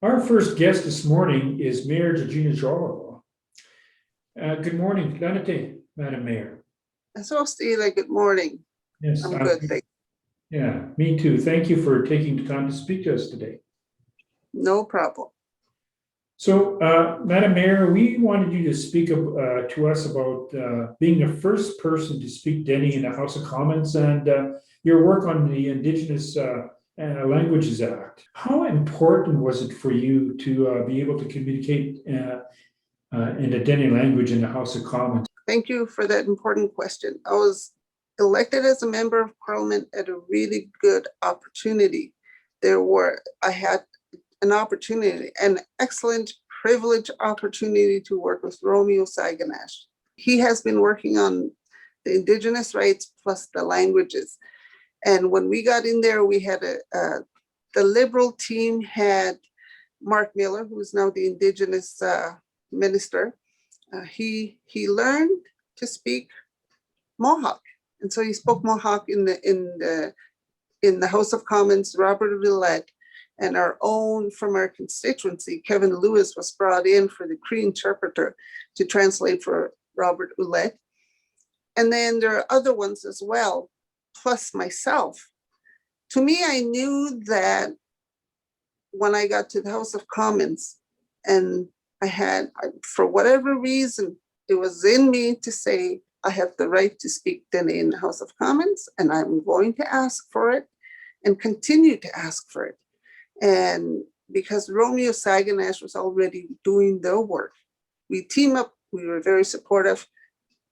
Our first guest this morning is Mayor Georgina Jolibois. Good morning, Desnethé, Madam Mayor. So, Steve, good morning. Yes, I'm good, thank you. Yeah, me too. Thank you for taking the time to speak to us today. No problem. So, Madam Mayor, we wanted you to speak to us about being the first person to speak Dene in the House of Commons and your work on the Indigenous Languages Act. How important was it for you to be able to communicate in the Dene language in the House of Commons? Thank you for that important question. I was elected as a member of Parliament at a really good opportunity. I had an opportunity, an excellent privileged opportunity to work with Romeo Saganash. He has been working on the Indigenous rights plus the languages. And when we got in there, we had the Liberal team had Mark Miller, who is now the Indigenous minister. He learned to speak Mohawk, and so he spoke Mohawk in the House of Commons. Robert Ouellette and our own from our constituency, Kevin Lewis, was brought in for the Cree interpreter to translate for Robert Ouellette. And then there are other ones as well, plus myself. To me, I knew that when I got to the House of Commons, and for whatever reason, it was in me to say, I have the right to speak Dene in the House of Commons, and I'm going to ask for it and continue to ask for it. And because Romeo Saganash was already doing the work, we team up, we were very supportive.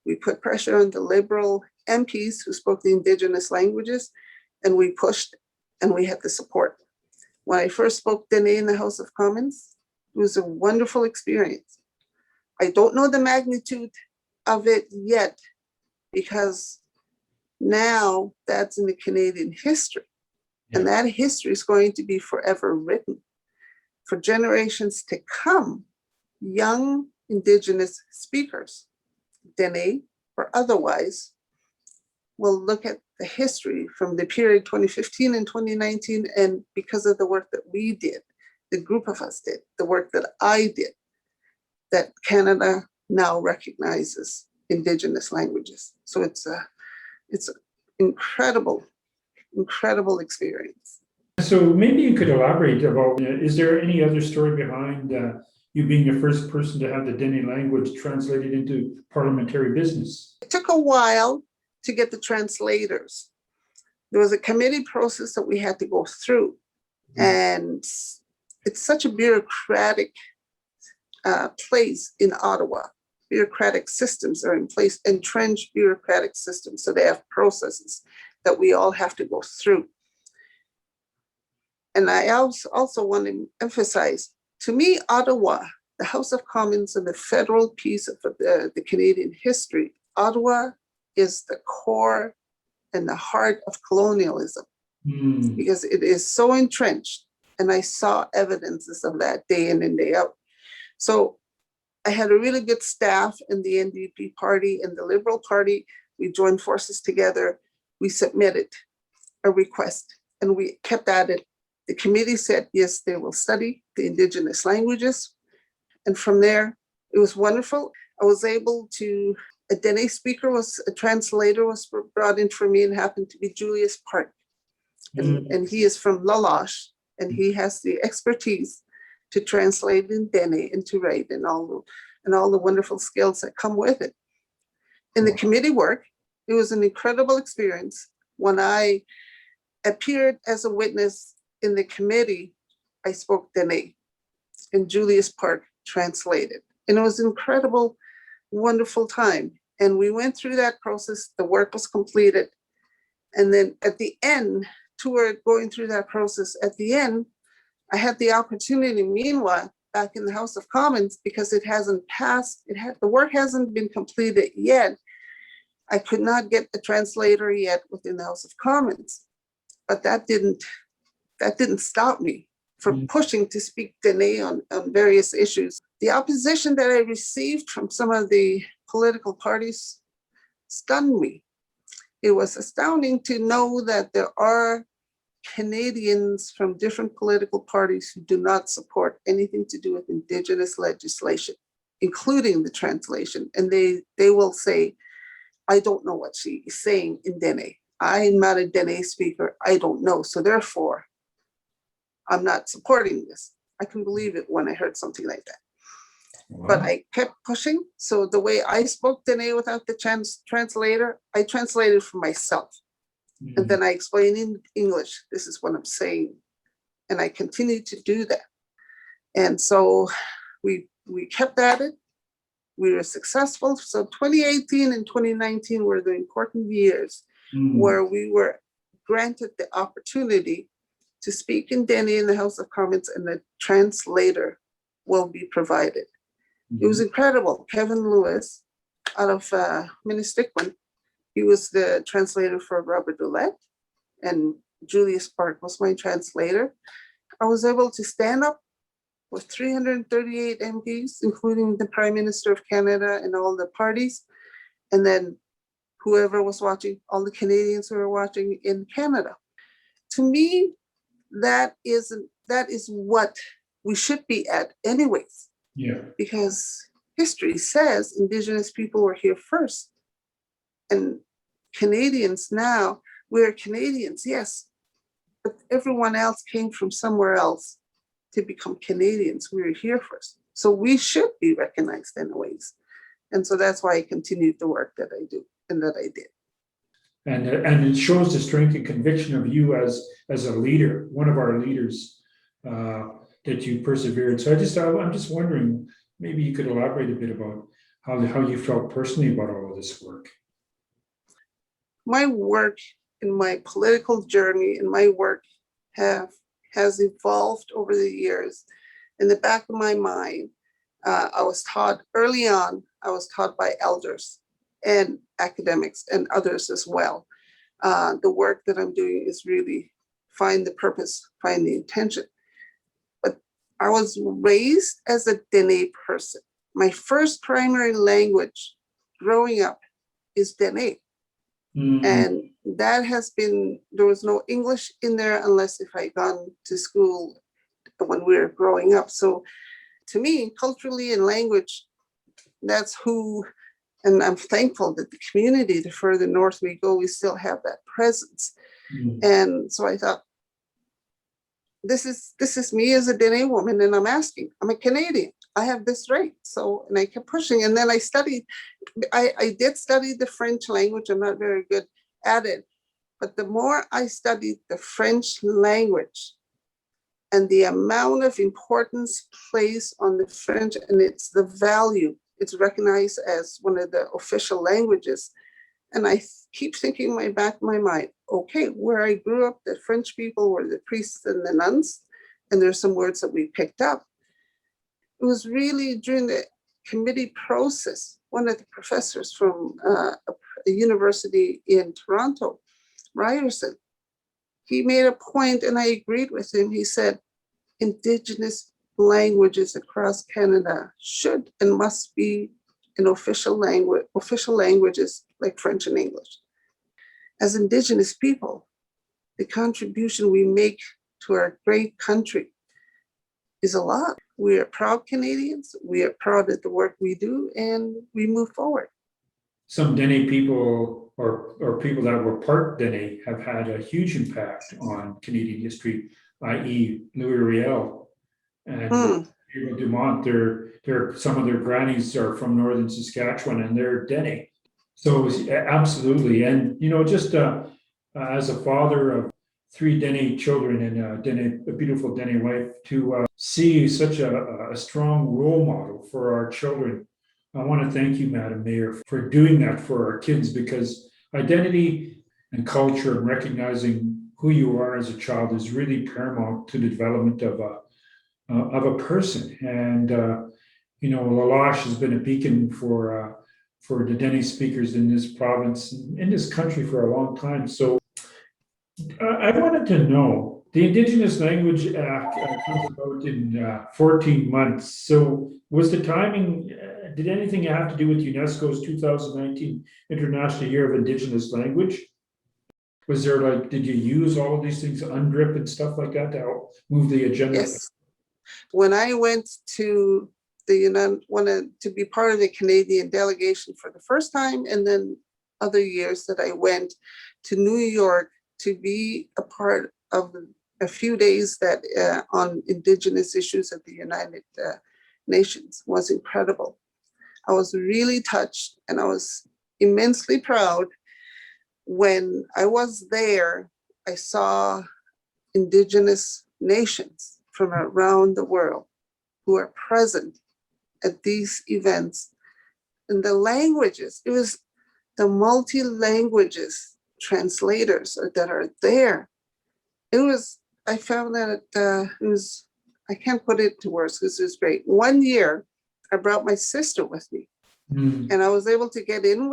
We put pressure on the Liberal MPs who spoke the Indigenous languages, and we pushed, and we had the support. When I first spoke Dene in the House of Commons, it was a wonderful experience. I don't know the magnitude of it yet, because now that's in the Canadian history. And that history is going to be forever written. For generations to come, young Indigenous speakers, Dene or otherwise, will look at the history from the period 2015 and 2019, and because of the work that we did, the group of us did, the work that I did, that Canada now recognizes Indigenous languages. So it's an incredible experience. So maybe you could elaborate about, is there any other story behind you being the first person to have the Dene language translated into parliamentary business? It took a while to get the translators. There was a committee process that we had to go through. And it's such a bureaucratic place in Ottawa. Bureaucratic systems are in place, entrenched bureaucratic systems. So they have processes that we all have to go through. And I also want to emphasize, to me, Ottawa, the House of Commons and the federal piece of the Canadian history, Ottawa is the core and the heart of colonialism, because it is so entrenched. And I saw evidences of that day in and day out. So I had a really good staff in the NDP party and the Liberal Party. We joined forces together. We submitted a request and we kept at it. The committee said, yes, they will study the Indigenous languages. And from there, it was wonderful. I was able to, a Dene speaker a translator was brought in for me, and happened to be Julius Park. And he is from Loche, and he has the expertise to translate in Dene and to write and all the wonderful skills that come with it. In the committee work, it was an incredible experience. When I appeared as a witness in the committee, I spoke Dene, and Julius Park translated. And it was an incredible, wonderful time. And we went through that process, the work was completed. And then at the end, going through that process, at the end, I had the opportunity, meanwhile, back in the House of Commons, because it hasn't passed, the work hasn't been completed yet. I could not get a translator yet within the House of Commons, but that didn't stop me from pushing to speak Dene on various issues. The opposition that I received from some of the political parties stunned me. It was astounding to know that there are Canadians from different political parties who do not support anything to do with Indigenous legislation, including the translation. And they will say, I don't know what she is saying in Dene. I'm not a Dene speaker. I don't know. So therefore, I'm not supporting this. I couldn't believe it when I heard something like that. Wow. But I kept pushing. So the way I spoke Dene without the translator, I translated for myself. And then I explained in English, this is what I'm saying. And I continued to do that. And so we kept at it. We were successful. So 2018 and 2019 were the important years where we were granted the opportunity to speak in Dene in the House of Commons, and the translator will be provided. It was incredible. Kevin Lewis out of Missinippi, he was the translator for Robert Ouellette, and Julius Park was my translator. I was able to stand up with 338 MPs, including the Prime Minister of Canada and all the parties, and then whoever was watching, all the Canadians who were watching in Canada. To me, that is what we should be at anyways. Yeah. Because history says Indigenous people were here first. And Canadians now, we're Canadians, yes, but everyone else came from somewhere else to become Canadians. We were here first. So we should be recognized anyways. And so that's why I continued the work that I do and that I did. And it shows the strength and conviction of you as a leader, one of our leaders, that you persevered. So I'm just wondering, maybe you could elaborate a bit about how you felt personally about all of this work. My work in my political journey and my work has evolved over the years. In the back of my mind, I was taught early on, I was taught by elders and academics and others as well. The work that I'm doing is really find the purpose, find the intention. But I was raised as a Dene person. My first primary language growing up is Dene. And that has been, there was no English in there unless if I gone to school when we were growing up. So to me, culturally and language, that's who, and I'm thankful that the community, the further north we go, we still have that presence. And so I thought, this is me as a Dene woman, and I'm asking, I'm a Canadian, I have this right. So, and I kept pushing, and then I studied, I did study the French language. I'm not very good at it, but the more I studied the French language and the amount of importance placed on the French, and it's the value, it's recognized as one of the official languages. And I keep thinking in my back of my mind, okay, where I grew up, the French people were the priests and the nuns, and there's some words that we picked up. It was really during the committee process, one of the professors from a university in Toronto, Ryerson, he made a point, and I agreed with him. He said, Indigenous languages across Canada should and must be in official languages like French and English. As Indigenous people, the contribution we make to our great country is a lot. We are proud Canadians. We are proud of the work we do, and we move forward. Some Dene people or people that were part Dene have had a huge impact on Canadian history, i.e. Louis Riel and Hugo Dumont. Some of their grannies are from northern Saskatchewan, and they're Dene. So absolutely, and just as a father of 3 Dene children and a beautiful Dene wife, to see such a strong role model for our children. I want to thank you, Madam Mayor, for doing that for our kids, because identity and culture and recognizing who you are as a child is really paramount to the development of a person. And Loche has been a beacon for the Dene speakers in this province, in this country for a long time. So I wanted to know, the Indigenous Language Act comes about in 14 months. So was the timing, did anything have to do with UNESCO's 2019 International Year of Indigenous Language? Was there like, did you use all of these things, UNDRIP and stuff like that to help move the agenda? Yes. When I went to wanted to be part of the Canadian delegation for the first time, and then other years that I went to New York to be a part of a few days that on Indigenous issues at the United Nations was incredible. I was really touched, and I was immensely proud. When I was there, I saw Indigenous nations from around the world who are present at these events. And the languages, it was the multi-languages translators that are there. I found that it was, I can't put it to words because it was great. One year, I brought my sister with me. And I was able to get in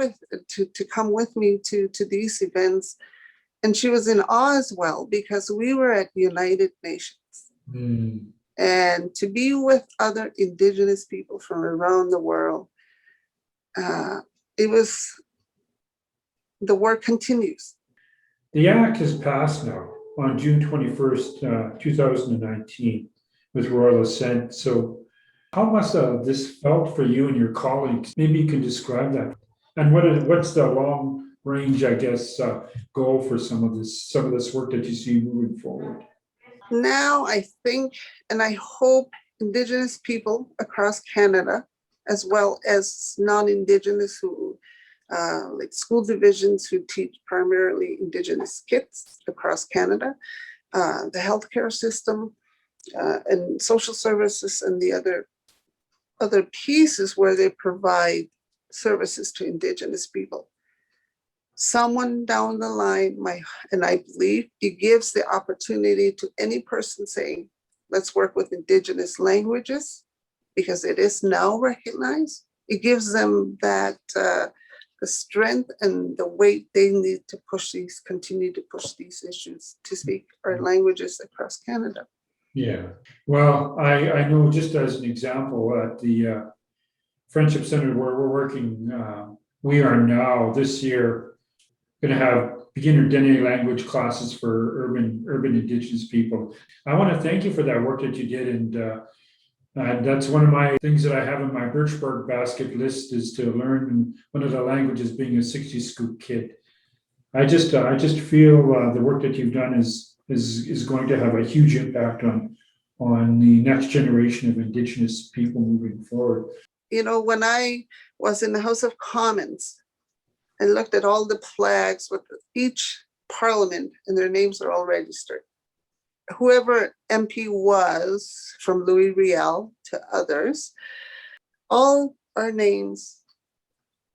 to come with me to these events. And she was in awe as well, because we were at United Nations. And to be with other Indigenous people from around the world, the work continues. The act has passed now on June 21st, 2019, with royal assent. So how must this felt for you and your colleagues? Maybe you can describe that. And what's the long range, I guess, goal for some of this work that you see moving forward? Now I think, and I hope, Indigenous people across Canada, as well as non-Indigenous who, like school divisions who teach primarily Indigenous kids across Canada, the healthcare system, and social services, and the other pieces where they provide services to Indigenous people. Someone down the line, and I believe it gives the opportunity to any person saying, let's work with Indigenous languages, because it is now recognized. It gives them that the strength and the weight they need to continue to push these issues, to speak our languages across Canada. Yeah. Well, I know, just as an example, at the Friendship Center where we're working, we are now this year going to have beginner Dene language classes for urban Indigenous people. I want to thank you for that work that you did, and that's one of my things that I have in my Birchburg basket list, is to learn one of the languages, being a 60 scoop kid. I just feel the work that you've done is going to have a huge impact on the next generation of Indigenous people moving forward. You know, when I was in the House of Commons and looked at all the flags with each parliament, and their names are all registered. Whoever MP was, from Louis Riel to others, all our names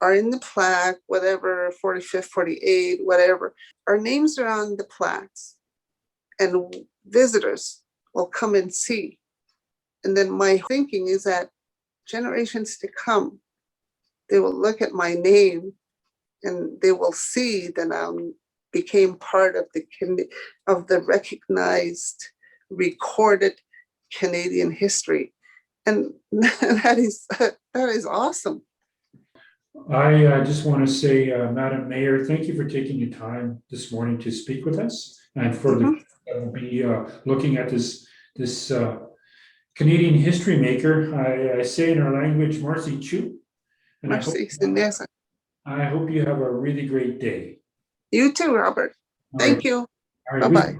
are in the plaque, whatever, 45th, 48, whatever. Our names are on the plaques, and visitors will come and see. And then my thinking is that generations to come, they will look at my name and they will see that I became part of the recognized, recorded Canadian history. And that is awesome. I just want to say, Madam Mayor, thank you for taking your time this morning to speak with us, and for be looking at this Canadian history maker. I say in our language, Marcy Chu. And I hope you have a really great day. You too, Robert. Thank you. Bye-bye.